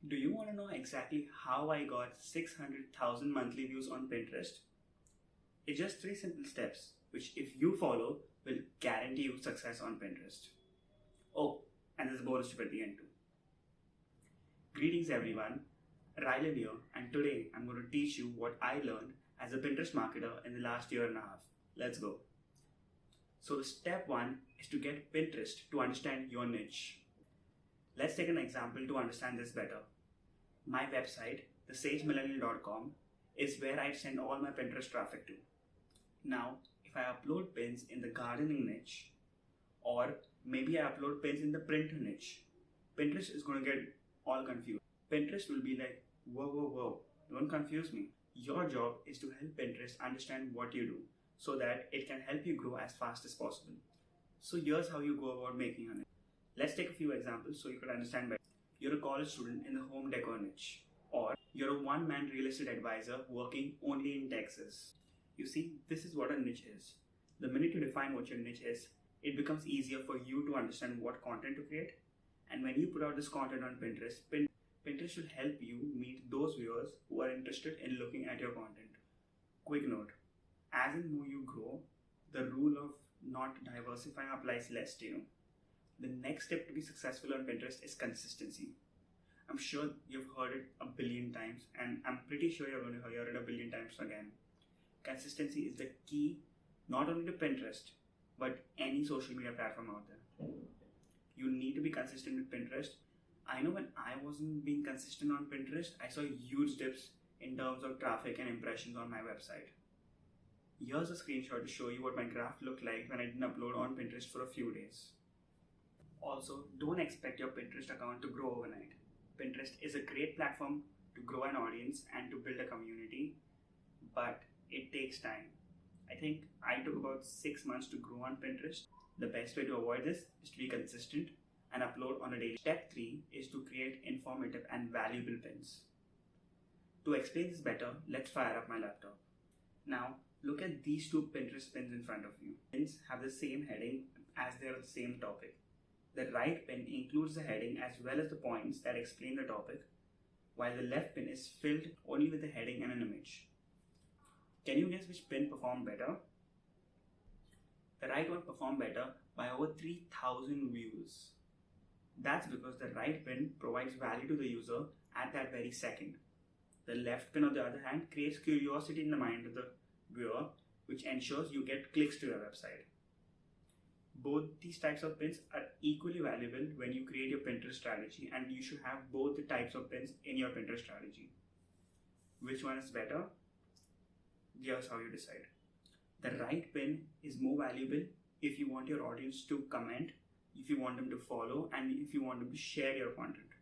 Do you want to know exactly how I got 600,000 monthly views on Pinterest? It's just 3 simple steps, which if you follow, will guarantee you success on Pinterest. Oh, and there's a bonus tip at the end too. Greetings everyone, Rylan here, and today I'm going to teach you what I learned as a Pinterest marketer in the last year and a half. Let's go. So step 1 is to get Pinterest to understand your niche. Let's take an example to understand this better. My website, thesagemillennial.com, is where I send all my Pinterest traffic to. Now, if I upload pins in the gardening niche, or maybe I upload pins in the printer niche, Pinterest is going to get all confused. Pinterest will be like, whoa, don't confuse me. Your job is to help Pinterest understand what you do so that it can help you grow as fast as possible. So here's how you go about making your niche. Let's take a few examples so you can understand better. You're a college student in the home decor niche, or you're a one-man real estate advisor working only in Texas. You see, this is what a niche is. The minute you define what your niche is, it becomes easier for you to understand what content to create. And when you put out this content on Pinterest, Pinterest should help you meet those viewers who are interested in looking at your content. Quick note, as in more you grow, the rule of not diversifying applies less to you. The next step to be successful on Pinterest is consistency. I'm sure you've heard it a billion times, and I'm pretty sure you're going to hear it a billion times again. Consistency is the key not only to Pinterest, but any social media platform out there. You need to be consistent with Pinterest. I know when I wasn't being consistent on Pinterest, I saw huge dips in terms of traffic and impressions on my website. Here's a screenshot to show you what my graph looked like when I didn't upload on Pinterest for a few days. Also, don't expect your Pinterest account to grow overnight. Pinterest is a great platform to grow an audience and to build a community, but it takes time. I think I took about 6 months to grow on Pinterest. The best way to avoid this is to be consistent and upload on a daily. Step 3 is to create informative and valuable pins. To explain this better, let's fire up my laptop. Now, look at these two Pinterest pins in front of you. Pins have the same heading as they are the same topic. The right pin includes the heading as well as the points that explain the topic, while the left pin is filled only with the heading and an image. Can you guess which pin performed better? The right one performed better by over 3,000 views. That's because the right pin provides value to the user at that very second. The left pin, on the other hand, creates curiosity in the mind of the viewer, which ensures you get clicks to your website. Both these types of pins are equally valuable when you create your Pinterest strategy, and you should have both the types of pins in your Pinterest strategy. Which one is better? Here's how you decide. The right pin is more valuable if you want your audience to comment, if you want them to follow, and if you want them to share your content.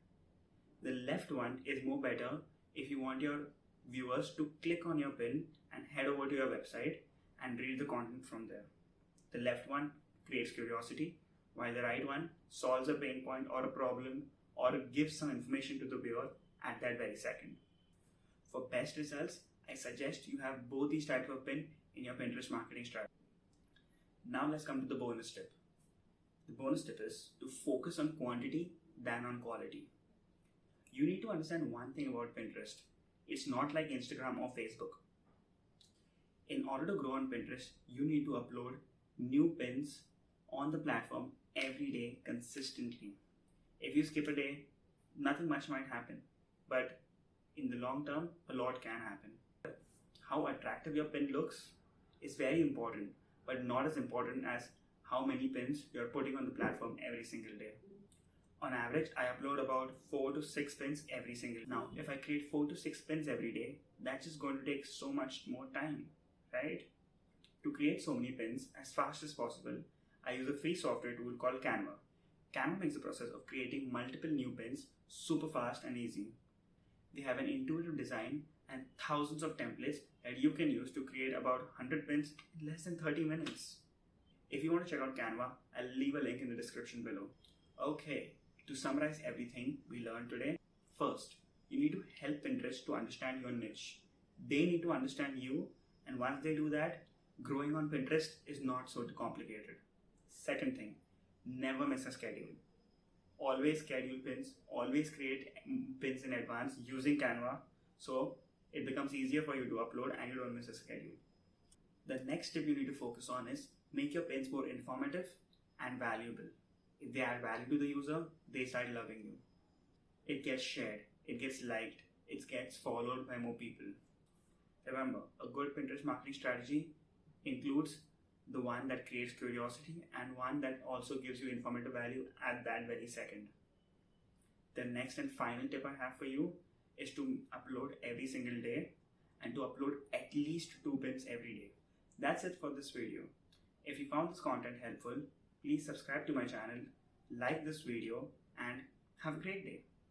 The left one is more better if you want your viewers to click on your pin and head over to your website and read the content from there. The left one creates curiosity, while the right one solves a pain point or a problem or gives some information to the viewer at that very second. For best results, I suggest you have both these types of pin in your Pinterest marketing strategy. Now let's come to the bonus tip. The bonus tip is to focus on quantity than on quality. You need to understand one thing about Pinterest. It's not like Instagram or Facebook. In order to grow on Pinterest, you need to upload new pins on the platform every day consistently. If you skip a day, nothing much might happen, but in the long term, a lot can happen. How attractive your pin looks is very important, but not as important as how many pins you're putting on the platform every single day. On average, I upload about 4 to 6 pins every single day. Now, if I create 4 to 6 pins every day, that's just going to take so much more time, right? To create so many pins as fast as possible, I use a free software tool called Canva. Canva makes the process of creating multiple new pins super fast and easy. They have an intuitive design and thousands of templates that you can use to create about 100 pins in less than 30 minutes. If you want to check out Canva, I'll leave a link in the description below. Okay, to summarize everything we learned today, first, you need to help Pinterest to understand your niche. They need to understand you, and once they do that, growing on Pinterest is not so complicated. Second thing, never miss a schedule. always schedule pins, always create pins in advance using Canva, so it becomes easier for you to upload and you don't miss a schedule. The next tip you need to focus on is make your pins more informative and valuable. If they add value to the user, they start loving you. It gets shared, it gets liked, it gets followed by more people. Remember, a good Pinterest marketing strategy includes the one that creates curiosity and one that also gives you informative value at that very second. The next and final tip I have for you is to upload every single day and to upload at least 2 pins every day. That's it for this video. If you found this content helpful, please subscribe to my channel, like this video, and have a great day.